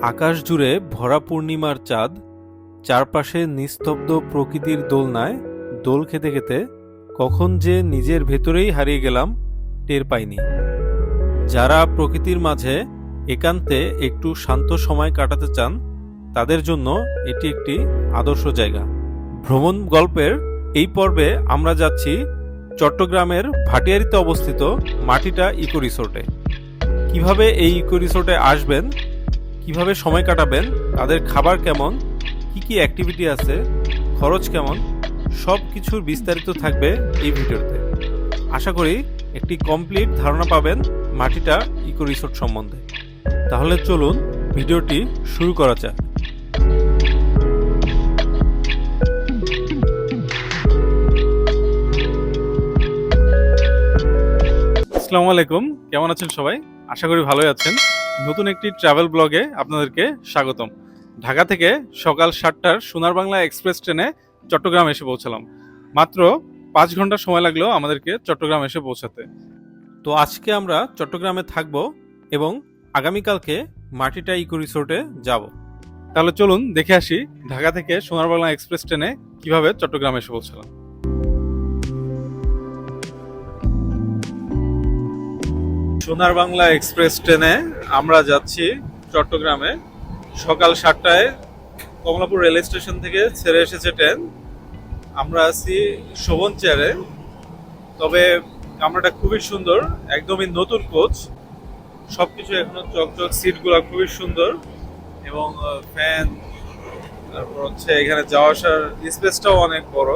আকাশ জুড়ে ভরা পূর্ণিমার চাঁদ, চারপাশে নিস্তব্ধ প্রকৃতির দোলনায় দোল খেতে খেতে কখন যে নিজের ভেতরেই হারিয়ে গেলাম টের পাইনি। যারা প্রকৃতির মাঝে একান্তে একটু শান্ত সময় কাটাতে চান তাদের জন্য এটি একটি আদর্শ জায়গা। ভ্রমণ গল্পের এই পর্বে আমরা যাচ্ছি চট্টগ্রামের ভাটিয়ারীতে অবস্থিত মাটিটা ইকো রিসোর্টে। কিভাবে এই ইকো রিসোর্টে আসবেন, কিভাবে সময় কাটাবেন, তাদের খাবার কেমন, কি কি অ্যাক্টিভিটি আছে, খরচ কেমন, সব কিছুর বিস্তারিত থাকবে এই ভিডিওতে। আশা করি একটি কমপ্লিট ধারণা পাবেন মাটিটা ইকো রিসোর্ট সম্বন্ধে। তাহলে চলুন ভিডিওটি শুরু করা যাক। আসসালামু আলাইকুম, কেমন আছেন সবাই? আশা করি ভালোই আছেন। নতুন একটি ট্রাভেল ব্লগে আপনাদেরকে স্বাগতম। ঢাকা থেকে সকাল 7টার সোনার বাংলা এক্সপ্রেস ট্রেনে চট্টগ্রাম এসে পৌঁছালাম। মাত্র 5 ঘন্টা সময় লাগলো আমাদেরকে চট্টগ্রাম এসে পৌঁছাতে। তো আজকে আমরা চট্টগ্রামে থাকবো এবং আগামীকালকে মাটিটা ইকো রিসোর্টে যাব। তাহলে চলুন দেখে আসি ঢাকা থেকে সোনার বাংলা এক্সপ্রেস ট্রেনে কিভাবে চট্টগ্রাম এসে পৌঁছালাম। সোনার বাংলা এক্সপ্রেস ট্রেনে আমরা যাচ্ছি চট্টগ্রামে। সকাল 7টায় কমলাপুর রেল স্টেশন থেকে ছেড়ে এসেছে ট্রেন। আমরা আছি শোভন চেয়ারে। তবে কামরাটা খুবই সুন্দর, একদমই নতুন কোচ, সবকিছু এখনো চকচক, সিটগুলো খুবই সুন্দর এবং ফ্যান, তারপর হচ্ছে এখানে যাওয়া আসার স্পেসটাও অনেক বড়,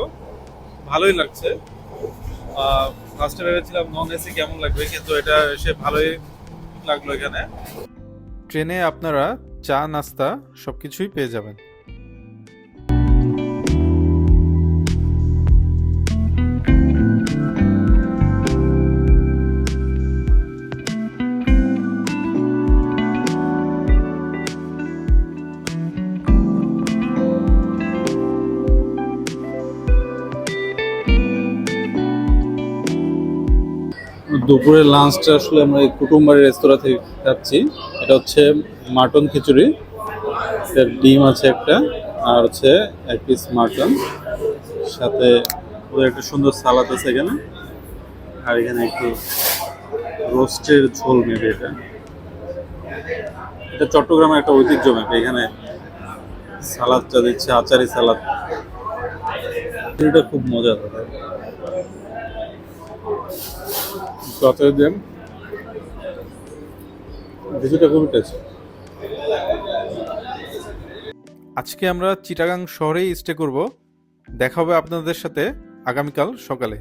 ভালোই লাগছে। ফার্স্টে ভেবেছিলাম নন এসি কেমন লাগবে, কিন্তু এটা এসে ভালোই লাগলো। এখানে ট্রেনে আপনারা চা নাস্তা সবকিছুই পেয়ে যাবেন। দুপুরের লাঞ্চটা আসলে আমরা এই কুটুমবাড়ি রেস্তোরাঁ থেকে খাচ্ছি। এটা হচ্ছে মাটন খিচুড়ি, এর ডিম আছে একটা, আর হচ্ছে 1 পিস মাটন, সাথে ওদের একটা সুন্দর সালাদ আছে এখানে, আর এখানে একটু রোস্টের ঝোল নেবে। এটা এটা চট্টগ্রামের একটা ঐতিহ্য মেপে, এখানে সালাদটা দিচ্ছে, আচারি সালাদ। এটা খুব মজা থাকে। আজকে আমরা চিটাগাং শহরেই স্টে করব। দেখা হবে আপনাদের সাথে আগামীকাল সকালে।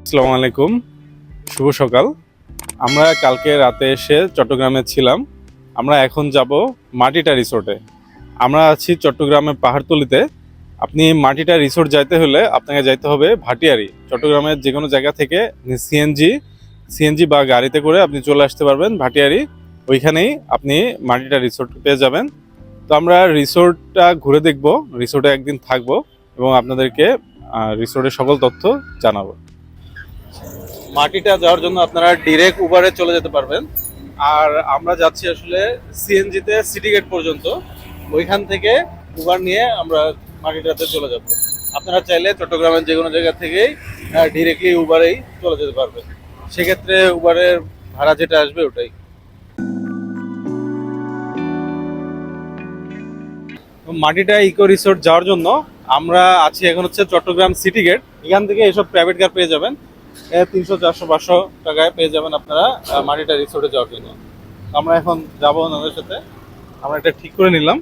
আসসালামু আলাইকুম, শুভ সকাল। আমরা কালকে রাতে এসে চট্টগ্রামে ছিলাম। আমরা এখন যাব মাটিটা রিসোর্টে। আমরা আছি চট্টগ্রামের পাহাড়তলিতে। আপনি মাটিটা রিসোর্ট যাইতে হলে আপনাকে যাইতে হবে ভাটিয়ারি। চট্টগ্রামের যে কোনো জায়গা থেকে সিএনজি বা গাড়িতে করে আপনি চলে আসতে পারবেন ভাটিয়ারি। ওইখানেই আপনি মাটিটা রিসোর্ট পেয়ে যাবেন। তো আমরা রিসোর্টটা ঘুরে দেখব, রিসোর্টে একদিন থাকবো এবং আপনাদেরকে রিসোর্টের সকল তথ্য জানাবো। মাটিটা যাওয়ার জন্য আপনারা ডিরেক্ট উবারে চলে যেতে পারবেন। আর আমরা যাচ্ছি আসলে সিএনজিতে সিটি গেট পর্যন্ত, ওইখান থেকে উবার নিয়ে আমরা মাটিটাতে চলে যাব। আপনারা চাইলে চট্টগ্রামের যে কোনো জায়গা থেকেই ডিরেক্টলি উবারেই চলে যেতে পারবেন। সেক্ষেত্রে উবারের ভাড়া যেটা আসবে ওটাই। মাটিটা ইকো রিসোর্ট যাওয়ার জন্য আমরা আছি এখন হচ্ছে চট্টগ্রাম সিটি গেট। এখান থেকে এসব প্রাইভেট কার পেয়ে যাবেন, 300, 400, 500 টাকায় পেয়ে যাবেন আপনারা মাটিটা রিসোর্টে যাওয়ার জন্য। আমরা এখন যাবো ওনাদের সাথে, আমরা এটা ঠিক করে নিলাম।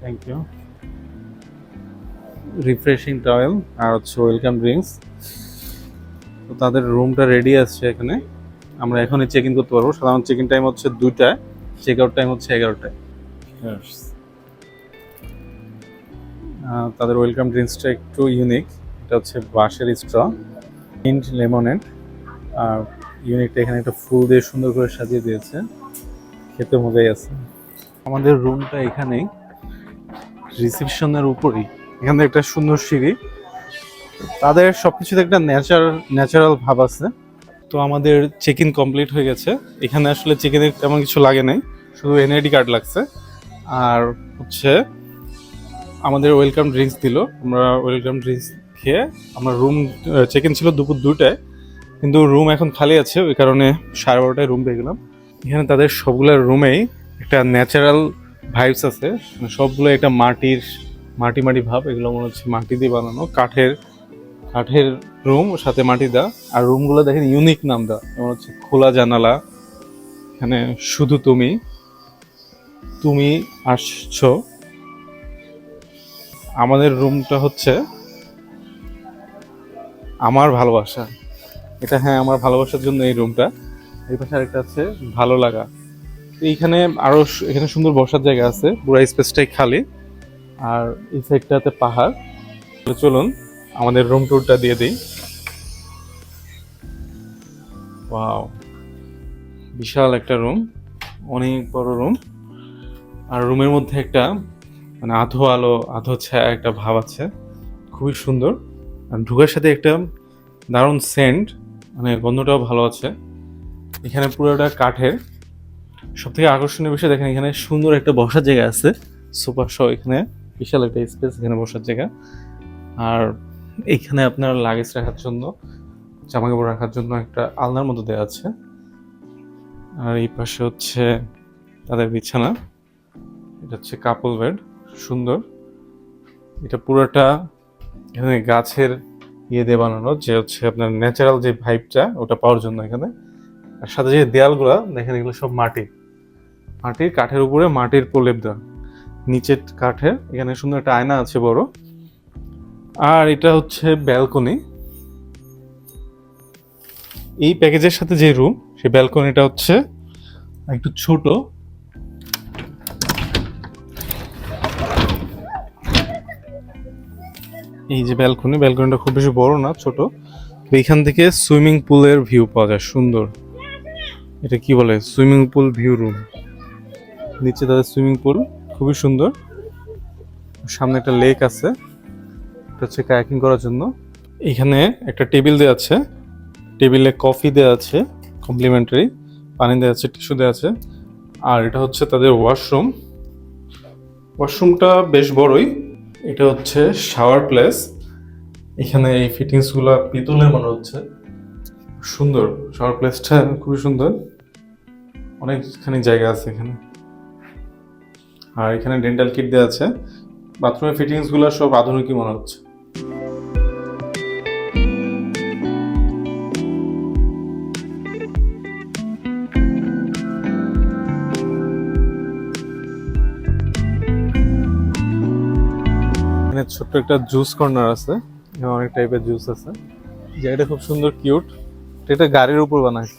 Thank you. রিফ্রেশিং টাওয়েল আর হচ্ছে ওয়েলকাম ড্রিঙ্কস। তো তাদের রুমটা রেডি আছে এখানে, আমরা এখনই চেক ইন করতে পারবো। সাধারণত চেক ইন টাইম হচ্ছে 2টায়, চেক আউট টাইম হচ্ছে 11টায়। তাদের ওয়েলকাম ড্রিঙ্কসটা একটু ইউনিক, এটা হচ্ছে বাঁশের স্ট্র, মিন্ট লেমনেড। আর ইউনিকটা এখানে একটা ফুল দিয়ে সুন্দর করে সাজিয়ে দিয়েছে, খেতে মজাই আছে। আমাদের রুমটা এখানেই, রিসেপশনের উপরেই। এখানে একটা সুন্দর সিঁড়ি, তাদের সবকিছুতে একটা ন্যাচারাল ভাব আছে। তো আমাদের চেক ইন কমপ্লিট হয়ে গেছে। এখানে আসলে চেক ইনের তেমন কিছু লাগে নাই, শুধু এনআইডি কার্ড লাগছে। আর হচ্ছে আমাদের ওয়েলকাম ড্রিঙ্কস দিল, আমরা ওয়েলকাম ড্রিঙ্কস খেয়ে আমরা রুম চেক ইন ছিল দুপুর 2টায়, কিন্তু রুম এখন খালি আছে, ওই কারণে 12:30টায় রুম পেয়ে গেলাম। এখানে তাদের সবগুলো রুমেই একটা ন্যাচারাল ভাইবস আছে, মানে সবগুলো একটা মাটি ভাব। এগুলো মনে হচ্ছে মাটি দিয়ে বানানো, কাঠের রুম সাথে মাটি দেওয়া। আর রুমগুলো দেখেন ইউনিক নাম দেওয়া, যেমন হচ্ছে খোলা জানালা, এখানে শুধু তুমি আসছো। আমাদের রুমটা হচ্ছে আমার ভালোবাসা, এটা হ্যাঁ আমার ভালোবাসার জন্য এই রুমটা। এই পাশে আরেকটা আছে ভালো লাগা। এইখানে আরো এখানে সুন্দর বসার জায়গা আছে, পুরো স্পেসটাই খালি। আর এই সাইডটাতে পাহাড়। চলুন আমাদের রুম ট্যুরটা দিয়ে দিই। ওয়াও, বিশাল একটা রুম, অনেক বড় রুম। আর রুমের মধ্যে একটা মানে আধো আলো আধো ছায়া একটা ভাব আছে, খুবই সুন্দর। আর ঢুকার সাথে একটা দারুণ সেন্ট, মানে গন্ধটাও ভালো আছে। এখানে পুরোটা কাঠের। সব থেকে আকর্ষণীয় বিষয় দেখেন, এখানে সুন্দর একটা বসার জায়গা আছে, সোফা সহ। এখানে বিশাল একটা স্পেস, এখানে বসার জায়গা। আর এইখানে আপনার লাগেজ রাখার জন্য, জামা কাপড় রাখার জন্য একটা আলনার মতো দেওয়া আছে। আর এই পাশে হচ্ছে তাদের বিছানা, এটা হচ্ছে কাপল বেড, সুন্দর। এটা পুরোটা এখানে গাছের দিয়ে বানানো, যে হচ্ছে আপনার ন্যাচারাল যে ভাইবটা ওটা পাওয়ার জন্য এখানে। আর সাথে যে দেয়ালগুলো দেখেন, এগুলো সব মাটির কাঠের উপরে মাটির প্রলেপ দেওয়া, নিচের কাঠের। এখানে সুন্দর একটা আয়না আছে বড়। আর এটা হচ্ছে ব্যালকনি। এই প্যাকেজের সাথে যে রুম, সেই ব্যালকনিটা হচ্ছে একটু ছোট। এই যে ব্যালকনিটা খুব বেশি বড় না, ছোট। এইখান থেকে সুইমিং পুলের ভিউ পাওয়া যায়, সুন্দর। এটা কি বলে, সুইমিং পুল ভিউ রুম। নিচে তাদের সুইমিং পুল, খুবই সুন্দর। সামনে একটা লেক আছে, এটা হচ্ছে কায়াকিং করার জন্য। এখানে একটা টেবিল দেওয়া আছে, টেবিলে কফি দেওয়া আছে কমপ্লিমেন্টারি, পানি দেওয়া আছে, টিস্যু দেওয়া আছে। আর এটা হচ্ছে তাদের ওয়াশরুমটা বেশ বড়ই। এটা হচ্ছে শাওয়ার প্লেস। এখানে এই ফিটিংসগুলো পিতলের মনে হচ্ছে, সুন্দর। শাওয়ার প্লেসটা খুবই সুন্দর, অনেকখানি জায়গা আছে এখানে। আর এখানে ডেন্টাল কিট দেওয়া আছে। বাথরুমের ফিটিংসগুলো সব আধুনিকই মনে হচ্ছে। এখানে ছোট্ট একটা জুস কর্নার আছে, এখানে অনেক টাইপের জুস আছে। জায়গাটা খুব সুন্দর, কিউট। এটা গাড়ির উপর বানাইছে,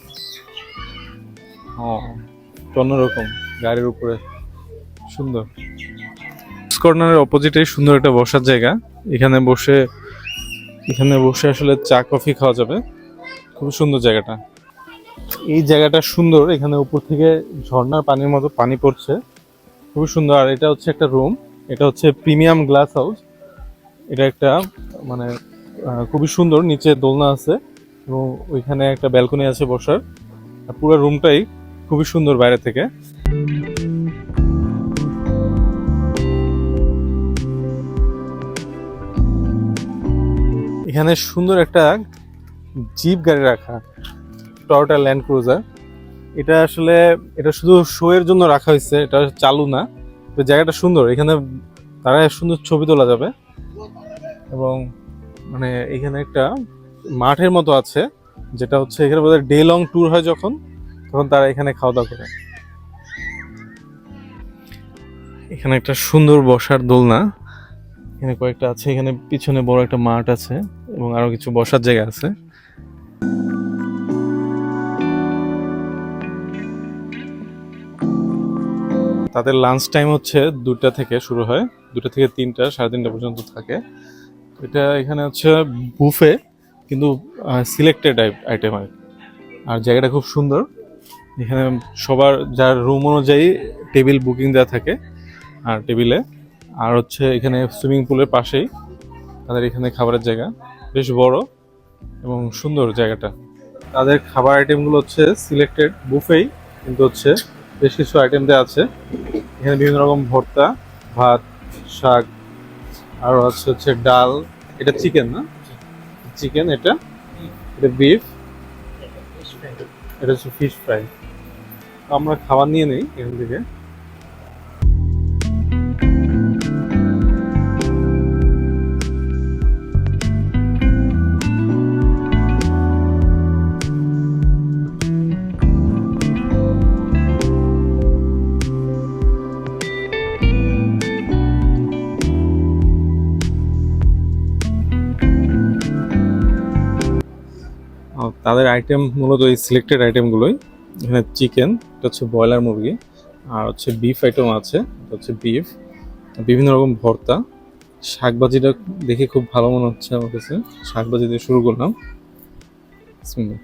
অন্যরকম গাড়ির উপরে, সুন্দর। জুস কর্নারের অপোজিটে সুন্দর একটা বসার জায়গা, এখানে বসে আসলে চা কফি খাওয়া যাবে, খুব সুন্দর জায়গাটা। এই জায়গাটা সুন্দর, এখানে উপর থেকে ঝর্ণার পানির মতো পানি পড়ছে, খুবই সুন্দর। আর এটা হচ্ছে একটা রুম, এটা হচ্ছে প্রিমিয়াম গ্লাস হাউস। এটা একটা মানে খুবই সুন্দর, নিচে দোলনা আছে এবং ওইখানে একটা ব্যালকনি আছে বসার। আর পুরো রুমটাই খুবই সুন্দর বাইরে থেকে। এখানে সুন্দর একটা জিপ গাড়ি রাখা, টয়োটা ল্যান্ড ক্রুজার। এটা শুধু শো এর জন্য রাখা হয়েছে, এটা চালু না। জায়গাটা সুন্দর, এখানে তারা সুন্দর ছবি তোলা যাবে। এবং মানে এখানে একটা মাঠের মতো আছে, যেটা হচ্ছে এখানে বোধহয় ডে লং ট্যুর হয় তখন তারা এখানে খাওয়া দাওয়া করে। এখানে একটা সুন্দর বসার দোলনা, এখানে কয়েকটা আছে। এখানে পিছনে বড় একটা মাঠ আছে এবং আরো কিছু বসার জায়গা আছে। তাদের লাঞ্চ টাইম হচ্ছে 2টা থেকে শুরু হয়, 2টা থেকে 3টা, 3:30 পর্যন্ত থাকে। এটা এখানে হচ্ছে বুফে, কিন্তু সিলেক্টেড আইটেম হয়। আর জায়গাটা খুব সুন্দর, এখানে সবার যার রুম অনুযায়ী টেবিল বুকিং দেওয়া থাকে আর টেবিলে। আর হচ্ছে এখানে সুইমিং পুলের পাশেই তাদের এখানে খাবারের জায়গা, বেশ বড় এবং সুন্দর জায়গাটা। তাদের খাবার আইটেমগুলো হচ্ছে সিলেক্টেড বুফেই, কিন্তু হচ্ছে বেশ কিছু আইটেম দেওয়া আছে এখানে, বিভিন্ন রকম ভর্তা, ভাত, শাক, আর হচ্ছে ডাল। এটা চিকেন না? চিকেন, এটা এটা বিফ, এটা হচ্ছে ফিশ ফ্রাই। আমরা খাবার নিয়ে নেই এখান থেকে। তাদের আইটেম মূলত এই সিলেক্টেড আইটেমগুলোই। এখানে চিকেন, এটা হচ্ছে ব্রয়লার মুরগি, আর হচ্ছে বিফ আইটেম আছে, এটা হচ্ছে বিফ, বিভিন্ন রকম ভর্তা। শাকভাজিটা দেখে খুব ভালো মনে হচ্ছে আমার কাছে, শাকভাজি দিয়ে শুরু করলাম। বিসমিল্লাহ।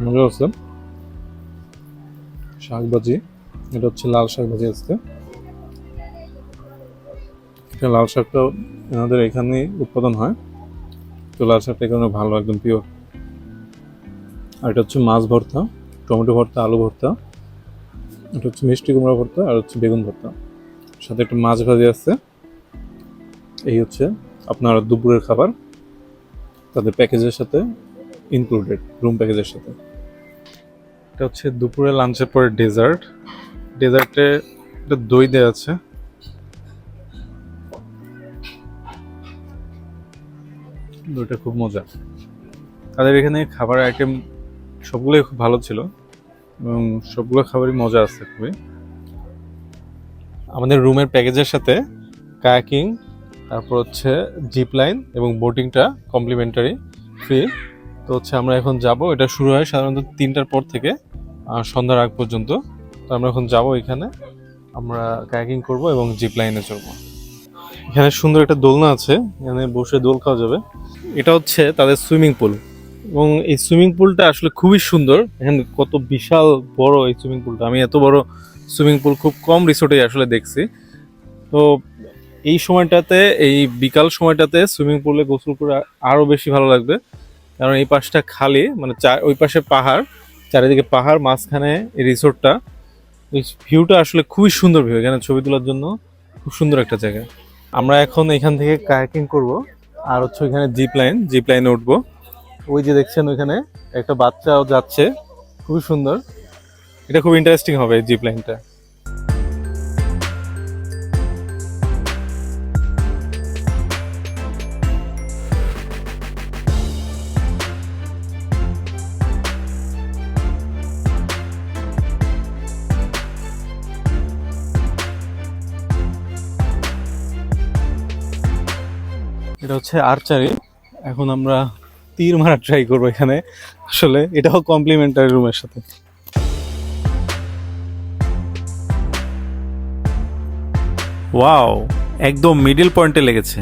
মজা আছে। শাকভাজি, এটা হচ্ছে লাল শাকভাজি আজকে। লাল শাকটা আমাদের এখানেই উৎপাদন হয়, তো লাল শাকটা এখানে ভালো, একদম পিওর। আর এটা হচ্ছে মাছ ভর্তা, টমেটো ভর্তা, আলু ভর্তা, এটা হচ্ছে মিষ্টি কুমড়া ভর্তা, আর হচ্ছে বেগুন ভর্তা, সাথে একটা মাছ ভাজি আছে। এই হচ্ছে আপনার দুপুরের খাবার, তাদের প্যাকেজের সাথে ইনক্লুডেড, রুম প্যাকেজের সাথে। এটা হচ্ছে দুপুরে লাঞ্চের পরে ডেজার্ট। ডেজার্টে একটা দই দেওয়া আছে, দইটা খুব মজা। তাদের এখানে খাবার আইটেম সবগুলোই খুব ভালো ছিল এবং সবগুলো খাবারই মজা আছে খুবই। আমাদের রুমের প্যাকেজের সাথে কায়াকিং, তারপর হচ্ছে জিপ লাইন এবং বোটিংটা কমপ্লিমেন্টারি, ফ্রি। তো হচ্ছে আমরা এখন যাব, এটা শুরু হয় সাধারণত 3টার পর থেকে সন্ধ্যার আগ পর্যন্ত। তো আমরা এখন যাব এখানে, আমরা কায়াকিং করব এবং জিপ লাইনে চড়বো। এখানে সুন্দর একটা দোলনা আছে, এখানে বসে দোল খাওয়া যাবে। এটা হচ্ছে তাদের সুইমিং পুল, এবং এই সুইমিং পুলটা আসলে খুবই সুন্দর। এখানে কত বিশাল বড় এই সুইমিং পুলটা, আমি এত বড় সুইমিং পুল খুব কম রিসোর্টে আসলে দেখছি। তো এই সময়টাতে, এই বিকাল সময়টাতে সুইমিং পুলে গোসল করে আরও বেশি ভালো লাগবে, কারণ এই পাশটা খালি, মানে ওই পাশে পাহাড়, চারিদিকে পাহাড়, মাঝখানে এই রিসোর্টটা। এই ভিউটা আসলে খুবই সুন্দর ভিউ, এখানে ছবি তোলার জন্য খুব সুন্দর একটা জায়গা। আমরা এখন এখান থেকে কায়াকিং করব, আর হচ্ছে ওইখানে জিপ লাইনে উঠবো। ওই যে দেখছেন ওইখানে একটা বাচ্চাও যাচ্ছে, খুবই সুন্দর। এটা খুব ইন্টারেস্টিং হবে এই জিপ লাইনটা। এটা হচ্ছে আর্চারি, এখন আমরা তীর মারা ট্রাই করবো এখানে। আসলে এটাও কমপ্লিমেন্টারি রুমের সাথে। ওয়াও, একদম মিডল পয়েন্টে লেগেছে।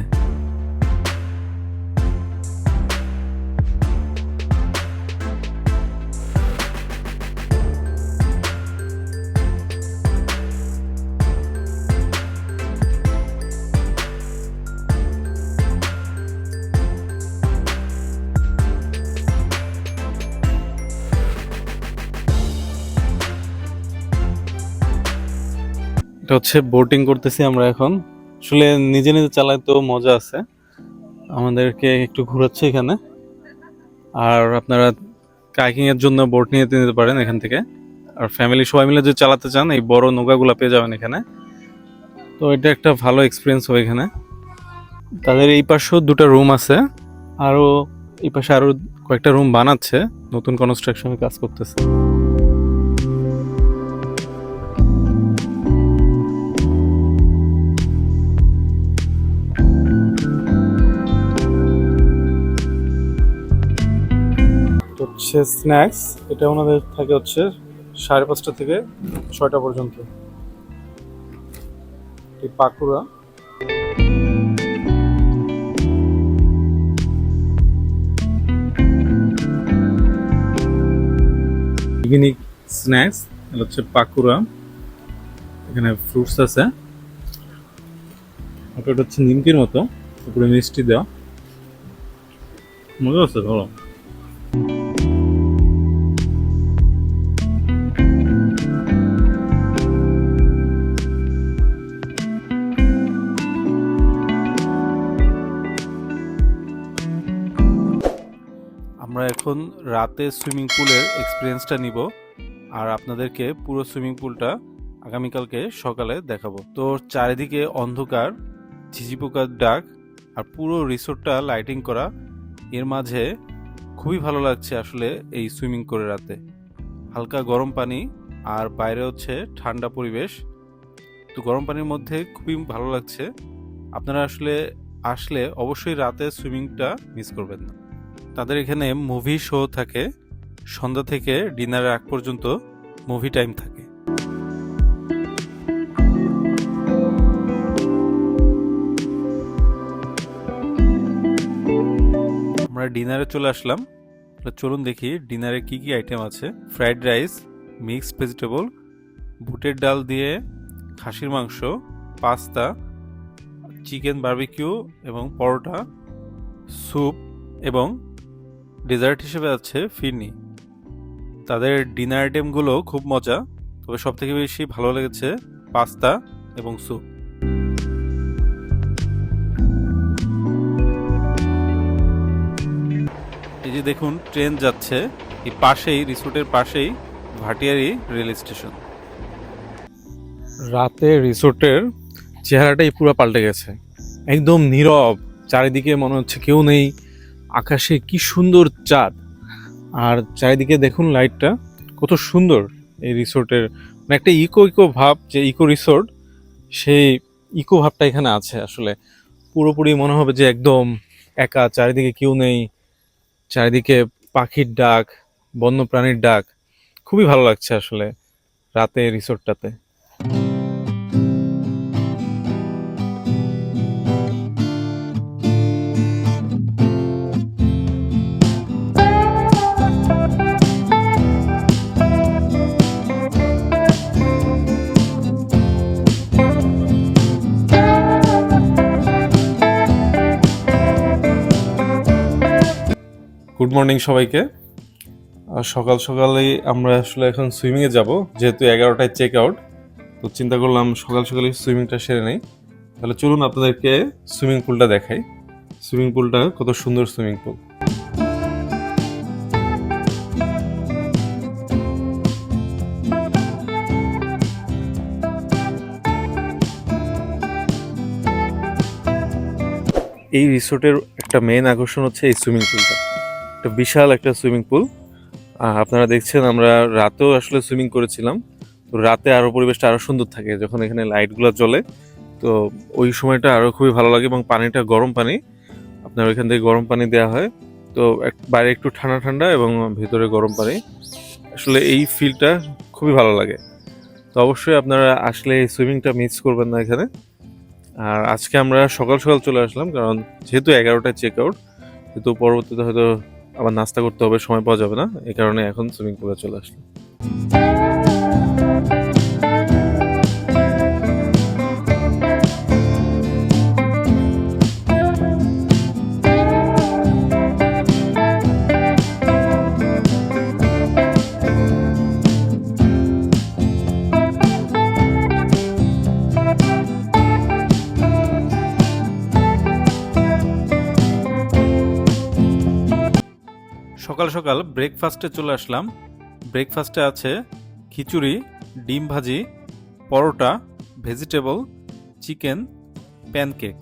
এটা হচ্ছে বোটিং করতেছি আমরা এখন। আসলে নিজে নিজে চালাইতেও মজা আছে, আমাদেরকে একটু ঘোরাচ্ছে এখানে। আর আপনারা কাইকিং এর জন্য বোট নিয়ে নিতে পারেন এখান থেকে। আর ফ্যামিলি সবাই মিলে যদি চালাতে চান, এই বড় নৌকাগুলো পেয়ে যাবেন এখানে। তো এটা একটা ভালো এক্সপিরিয়েন্স হবে এখানে। তাদের এই পাশেও 2টা রুম আছে, আরও এই পাশে আরও কয়েকটা রুম বানাচ্ছে, নতুন কনস্ট্রাকশনের কাজ করতেছে। হচ্ছে স্ন্যাক্স, এটা ওনাদের থাকে হচ্ছে 5:30 থেকে 6টা পর্যন্ত। এই পাকুড়া, ইভিনিং স্ন্যাক্স, এটা হচ্ছে পাকুড়া। এখানে ফ্রুটস আছে, ওটা হচ্ছে নিমকির মতো, উপরে মিষ্টি দেওয়া, মজা আছে ভালো। আমরা এখন রাতে সুইমিং পুলের এক্সপিরিয়েন্সটা নিব, আর আপনাদেরকে পুরো সুইমিং পুলটা আগামীকালকে সকালে দেখাবো। তো চারিদিকে অন্ধকার, ঝিঝি পোকার ডাক, আর পুরো রিসোর্টটা লাইটিং করা। এর মাঝে খুবই ভালো লাগছে আসলে এই সুইমিং করে রাতে। হালকা গরম পানি, আর বাইরে হচ্ছে ঠান্ডা পরিবেশ। তো গরম পানির মধ্যে খুবই ভালো লাগছে। আপনারা আসলে অবশ্যই রাতে সুইমিংটা মিস করবেন না। তাদের এখানে মুভি শো থাকে, সন্ধ্যা থেকে ডিনারের আগ পর্যন্ত মুভি টাইম থাকে। আমরা ডিনারে চলে আসলাম। চলুন দেখি ডিনারে কি কি আইটেম আছে। ফ্রাইড রাইস, মিক্সড ভেজিটেবল, বুটের ডাল দিয়ে খাসির মাংস, পাস্তা, চিকেন বারবিকিউ এবং পরোটা, স্যুপ এবং ডেজার্ট হিসেবে আছে ফিরনি। তাদের ডিনার আইটেমগুলো খুব মজা, তবে সবথেকে বেশি ভালো লেগেছে পাস্তা এবং স্যুপ। এই যে দেখুন ট্রেন যাচ্ছে, এই পাশেই রিসোর্টের পাশেই ভাটিয়ারি রেল স্টেশন। রাতে রিসোর্টের চেহারাটাই পুরো পাল্টে গেছে, একদম নীরব, চারিদিকে মনে হচ্ছে কেউ নেই। আকাশে কি সুন্দর চাঁদ, আর চারিদিকে দেখুন লাইটটা কত সুন্দর। এই রিসোর্টের মানে একটা ইকো ভাব, যে ইকো রিসোর্ট, সেই ইকো ভাবটা এখানে আছে। আসলে পুরোপুরি মনে হবে যে একদম একা, চারিদিকে কেউ নেই, চারিদিকে পাখির ডাক, বন্যপ্রাণীর ডাক। খুবই ভালো লাগছে আসলে রাতে রিসোর্টটাতে। গুড মর্নিং সবাইকে। সকাল সকালেই আমরা আসলে এখন সুইমিংয়ে যাব, যেহেতু 11টায় চেক আউট। তো চিন্তা করলাম সকাল সকালে সুইমিংটা সেরে নেই। তাহলে চলুন আপনাদেরকে সুইমিং পুলটা দেখাই। সুইমিং পুলটা কত সুন্দর সুইমিং পুল। এই রিসোর্টের একটা মেইন আকর্ষণ হচ্ছে এই সুইমিং পুলটা, একটা বিশাল একটা সুইমিং পুল। আপনারা দেখছেন আমরা রাতেও আসলে সুইমিং করেছিলাম। তো রাতে আরো পরিবেশটা আরো সুন্দর থাকে যখন এখানে লাইটগুলো জ্বলে। তো ওই সময়টা আরো খুবই ভালো লাগে, এবং পানিটা গরম পানি, আপনার ওইখান থেকে গরম পানি দেওয়া হয়। তো বাইরে একটু ঠান্ডা ঠান্ডা এবং ভেতরে গরম পানি, আসলে এই ফিলটা খুবই ভালো লাগে। তো অবশ্যই আপনারা আসলে এই সুইমিংটা মিস করবেন না এখানে। আর আজকে আমরা সকাল সকাল চলে আসলাম, কারণ যেহেতু 11টায় চেক আউট, কিন্তু পরবর্তীতে হয়তো আবার নাস্তা করতে হবে, সময় পাওয়া যাবে না, এই কারণে এখন সুইমিং পুলে চলে আসলাম। সকাল সকাল ব্রেকফাস্টে চলে আসলাম। ব্রেকফাস্টে আছে খিচুড়ি, ডিম ভাজি, পরোটা, ভেজিটেবল, চিকেন, প্যানকেক।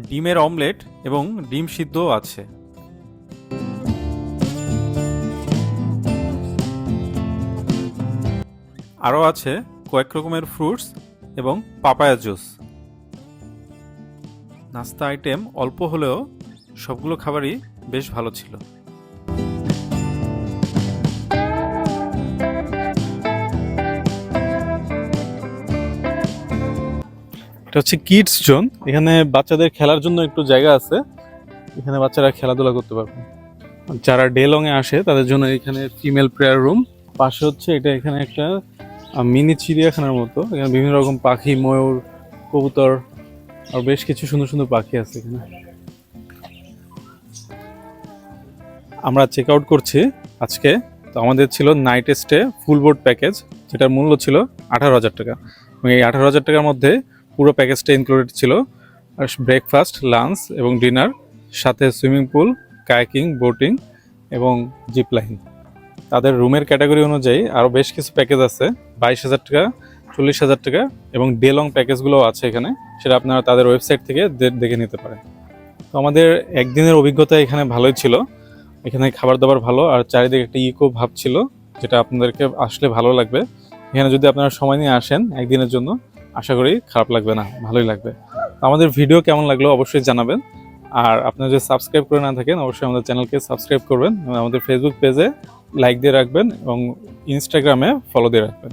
ডিমের অমলেট এবং ডিম সিদ্ধও আছে। আরও আছে কয়েক রকমের ফ্রুটস এবং পাপায়া জুস। নাস্তা আইটেম অল্প হলেও সবগুলো খাবারই বেশ ভালো ছিল। এটা হচ্ছে কিডস জোন, এখানে বাচ্চাদের খেলার জন্য একটু জায়গা আছে, এখানে বাচ্চারা খেলাধুলা করতে পারবে। যারা ডে লং এ আসে তাদের জন্য এখানে ফিমেল প্রেয়ার রুম। পাশে হচ্ছে এটা এখানে একটা মিনি চিড়িয়াখানার মতো, এখানে বিভিন্ন রকম পাখি, ময়ূর, কবুতর আর বেশ কিছু সুন্দর সুন্দর পাখি আছে এখানে। আমরা চেক আউট করছি আজকে। তো আমাদের ছিল night stay full board package, যেটার মূল্য ছিল 18,000 টাকা, এবং এই 18,000 টাকার মধ্যে পুরো প্যাকেজটা ইনক্লুডেড ছিল ব্রেকফাস্ট, লাঞ্চ এবং ডিনার, সাথে সুইমিং পুল, কায়াকিং, বোটিং এবং জিপ লাইন। তাদের রুমের ক্যাটাগরি অনুযায়ী আরও বেশ কিছু প্যাকেজ আছে, 22,000 টাকা, 40,000 টাকা এবং ডে লং প্যাকেজগুলোও আছে এখানে, সেটা আপনারা তাদের ওয়েবসাইট থেকে দেখে নিতে পারেন। তো আমাদের একদিনের অভিজ্ঞতা এখানে ভালোই ছিল, এখানে খাবার দাবার ভালো আর চারিদিকে একটা ইকো ভাব ছিল, যেটা আপনাদেরকে আসলে ভালো লাগবে। এখানে যদি আপনারা সময় নিয়ে আসেন একদিনের জন্য, আশা করি খারাপ লাগবে না, ভালোই লাগবে। আমাদের ভিডিও কেমন লাগলো অবশ্যই জানাবেন, আর আপনারা যদি সাবস্ক্রাইব করে না থাকেন অবশ্যই আমাদের চ্যানেলকে সাবস্ক্রাইব করবেন, আমাদের ফেসবুক পেজে লাইক দিয়ে রাখবেন এবং ইনস্টাগ্রামে ফলো দিয়ে রাখবেন।